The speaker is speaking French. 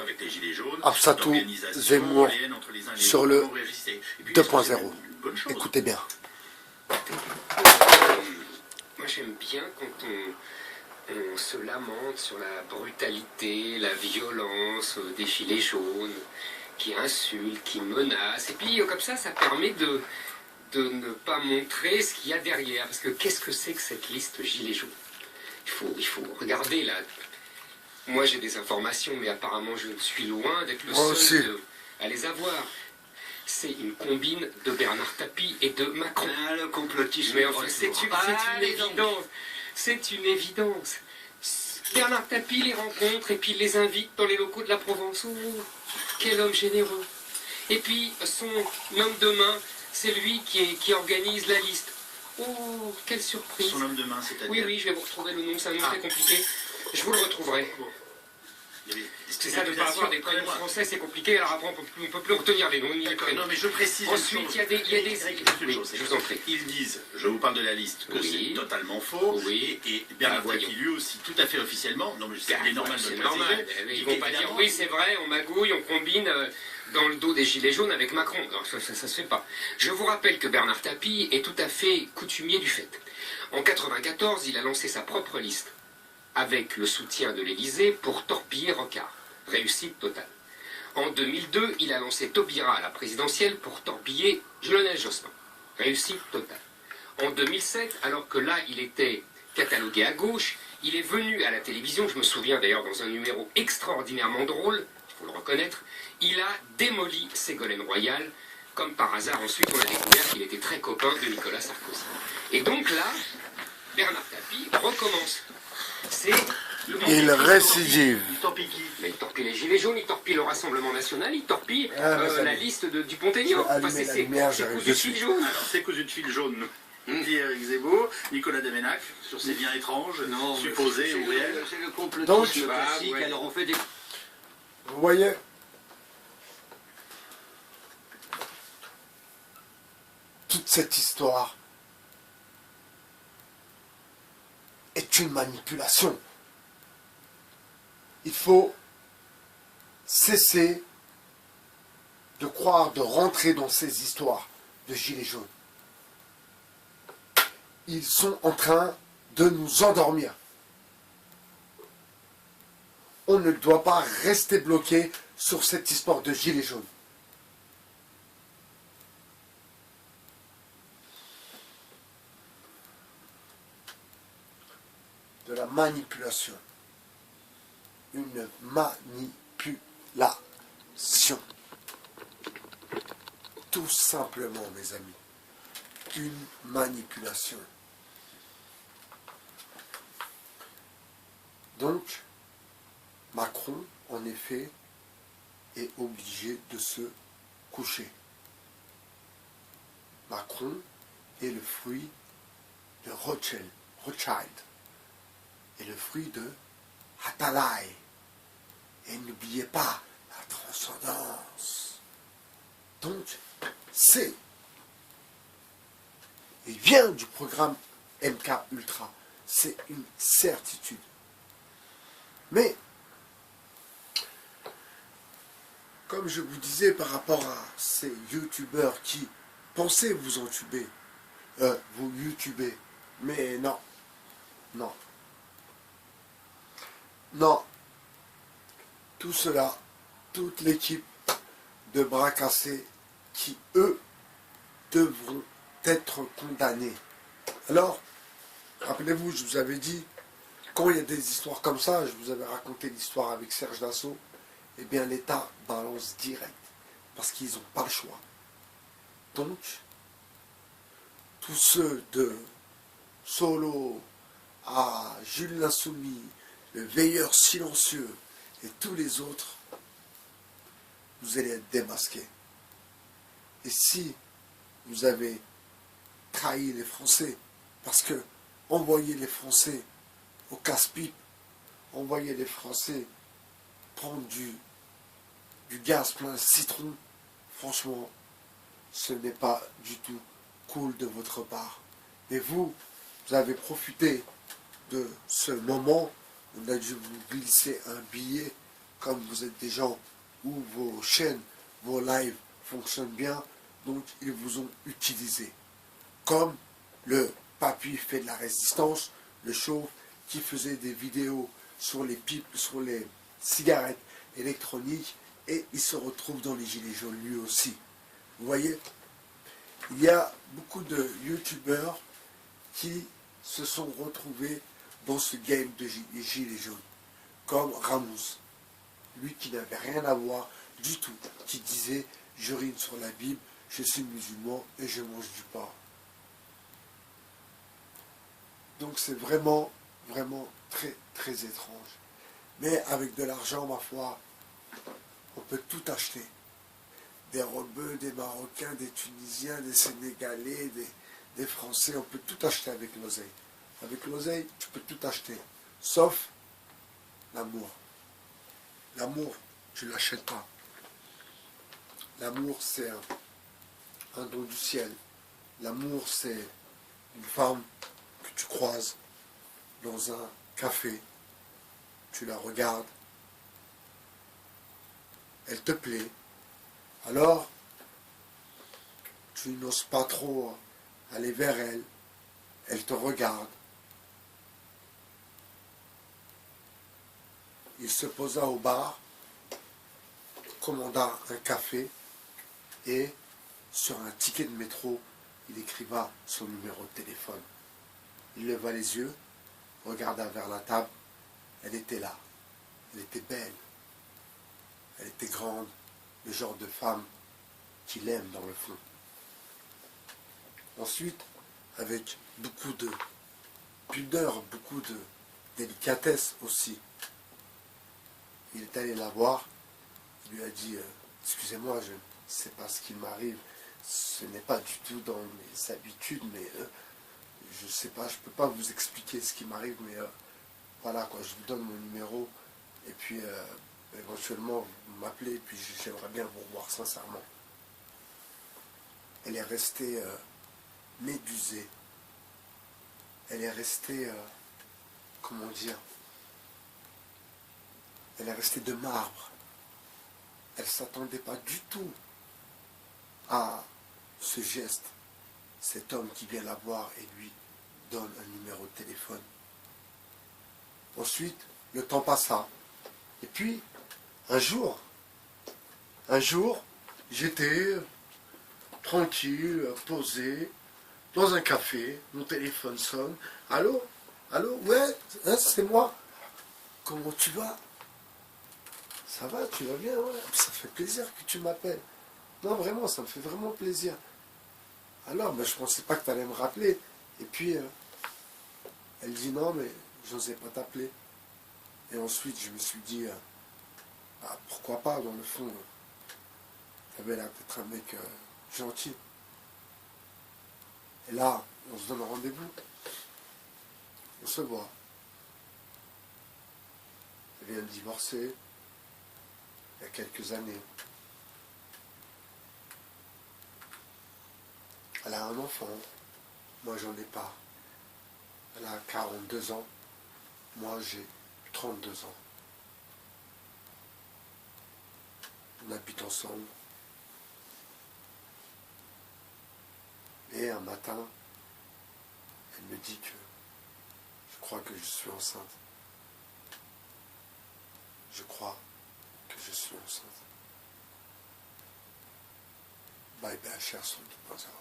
avec les Gilets jaunes, Absatou Zemmour sur le 2.0. Écoutez bien. Moi j'aime bien quand on se lamente sur la brutalité, la violence des Gilets jaunes, qui insultent, qui menacent. Et puis comme ça permet de ne pas montrer ce qu'il y a derrière. Parce que qu'est-ce que c'est que cette liste Gilets jaunes? Il faut regarder là. Moi j'ai des informations, mais apparemment je suis loin d'être le seul à les avoir. C'est une combine de Bernard Tapie et de Macron. Ah, le complotisme. Mais enfin, c'est une évidence. C'est une évidence. Bernard Tapie les rencontre et puis il les invite dans les locaux de la Provence. Oh, quel homme généreux. Et puis son homme de main, c'est lui qui organise la liste. Oh, quelle surprise. Son homme de main, c'est-à-dire? Oui, je vais vous retrouver le nom, c'est un nom très compliqué. Je vous le retrouverai. C'est ça de ne pas avoir des prénoms français, c'est compliqué, alors après on ne peut plus retenir les noms. Non, mais je précise. Ensuite, il y a des... je vous en prie. Ils disent, je vous parle de la liste, que c'est totalement faux. Oui. Et Bernard Tapie, lui aussi, tout à fait officiellement, non mais c'est normal de le préciser. Ils vont pas dire, oui c'est vrai, on magouille, on combine dans le dos des Gilets jaunes avec Macron. Non, ça se fait pas. Je vous rappelle que Bernard Tapie est tout à fait coutumier du fait. En 1994, il a lancé sa propre liste, avec le soutien de l'Élysée pour torpiller Rocard. Réussite totale. En 2002, il a lancé Taubira à la présidentielle pour torpiller Lionel Jospin. Réussite totale. En 2007, alors que là, il était catalogué à gauche, il est venu à la télévision, je me souviens d'ailleurs dans un numéro extraordinairement drôle, il faut le reconnaître, il a démoli Ségolène Royal, comme par hasard ensuite on a découvert qu'il était très copain de Nicolas Sarkozy. Et donc là, Bernard Tapie recommence. Il récidive. Il torpille qui? Il torpille les Gilets jaunes, il torpille le Rassemblement National, il torpille la liste de Dupont-Aignan. Enfin, c'est cousu de fil jaune. Alors, c'est cousu de fil jaune, dit Éric Zemmour. Nicolas Deménac, sur ses liens étranges, supposés ou réels. C'est le complotisme classique, alors on fait des... Vous voyez, toute cette histoire est une manipulation. Il faut cesser de croire, de rentrer dans ces histoires de gilets jaunes. Ils sont en train de nous endormir. On ne doit pas rester bloqué sur cette histoire de gilets jaunes. De la manipulation. Une manipulation. Tout simplement, mes amis. Une manipulation. Donc, Macron, en effet, est obligé de se coucher. Macron est le fruit de Rothschild est le fruit de Attalay. Et n'oubliez pas la transcendance. Donc, il vient du programme MK Ultra. C'est une certitude. Mais, comme je vous disais par rapport à ces youtubeurs qui pensaient vous entuber, vous youtuber, mais non, non, non, tout cela, toute l'équipe de bras cassés qui, eux, devront être condamnés. Alors, rappelez-vous, je vous avais dit, quand il y a des histoires comme ça, je vous avais raconté l'histoire avec Serge Dassault, eh bien l'État balance direct, parce qu'ils n'ont pas le choix. Donc, tous ceux de Solo à Jules l'Insoumis, le veilleur silencieux et tous les autres, vous allez être démasqués. Et si vous avez trahi les Français, parce que envoyer les Français au casse-pipe, envoyer les Français prendre du gaz plein citron, franchement, ce n'est pas du tout cool de votre part. Et vous avez profité de ce moment, on a dû vous glisser un billet comme vous êtes des gens où vos chaînes, vos lives fonctionnent bien, donc ils vous ont utilisé. Comme le papy fait de la résistance, le chauve qui faisait des vidéos sur les pipes, sur les cigarettes électroniques, et il se retrouve dans les gilets jaunes lui aussi. Vous voyez, il y a beaucoup de youtubeurs qui se sont retrouvés dans ce game de gilets jaunes, comme Ramous, lui qui n'avait rien à voir du tout, qui disait « j'urine sur la Bible, je suis musulman et je mange du porc ». Donc c'est vraiment, vraiment très, très étrange. Mais avec de l'argent, ma foi, on peut tout acheter. Des Rebeux, des Marocains, des Tunisiens, des Sénégalais, des Français, on peut tout acheter avec l'oseille. Avec l'oseille, tu peux tout acheter, sauf l'amour. L'amour, tu ne l'achètes pas. L'amour, c'est un don du ciel. L'amour, c'est une femme que tu croises dans un café. Tu la regardes. Elle te plaît. Alors, tu n'oses pas trop aller vers elle. Elle te regarde. Il se posa au bar, commanda un café et sur un ticket de métro, il écriva son numéro de téléphone. Il leva les yeux, regarda vers la table. Elle était là. Elle était belle. Elle était grande, le genre de femme qu'il aime dans le fond. Ensuite, avec beaucoup de pudeur, beaucoup de délicatesse aussi, il est allé la voir, il lui a dit « Excusez-moi, je ne sais pas ce qui m'arrive, ce n'est pas du tout dans mes habitudes, mais je ne sais pas, je ne peux pas vous expliquer ce qui m'arrive, mais voilà, quoi, je vous donne mon numéro, et puis éventuellement vous m'appelez, et puis j'aimerais bien vous revoir sincèrement. » Elle est restée médusée. Elle est restée, comment dire, elle est restée de marbre. Elle ne s'attendait pas du tout à ce geste. Cet homme qui vient la voir et lui donne un numéro de téléphone. Ensuite, le temps passa. Et puis, un jour, j'étais tranquille, posé, dans un café, mon téléphone sonne. Allô? Allô? Ouais, hein, c'est moi. Comment tu vas? Ça va, tu vas bien? Ouais. Ça fait plaisir que tu m'appelles. Non, vraiment, ça me fait vraiment plaisir. Alors, ben, je ne pensais pas que tu allais me rappeler. Et puis, elle dit non, mais je n'osais pas t'appeler. Et ensuite, je me suis dit, bah, pourquoi pas, dans le fond, tu avais l'air d'être un mec gentil. Et là, on se donne rendez-vous. On se voit. Elle vient de divorcer il y a quelques années. Elle a un enfant. Moi, j'en ai pas. Elle a 42 ans. Moi, j'ai 32 ans. On habite ensemble. Et un matin, elle me dit que je crois que je suis enceinte. Je crois que je suis enceinte. Bye bye, cher son. Bonsoir.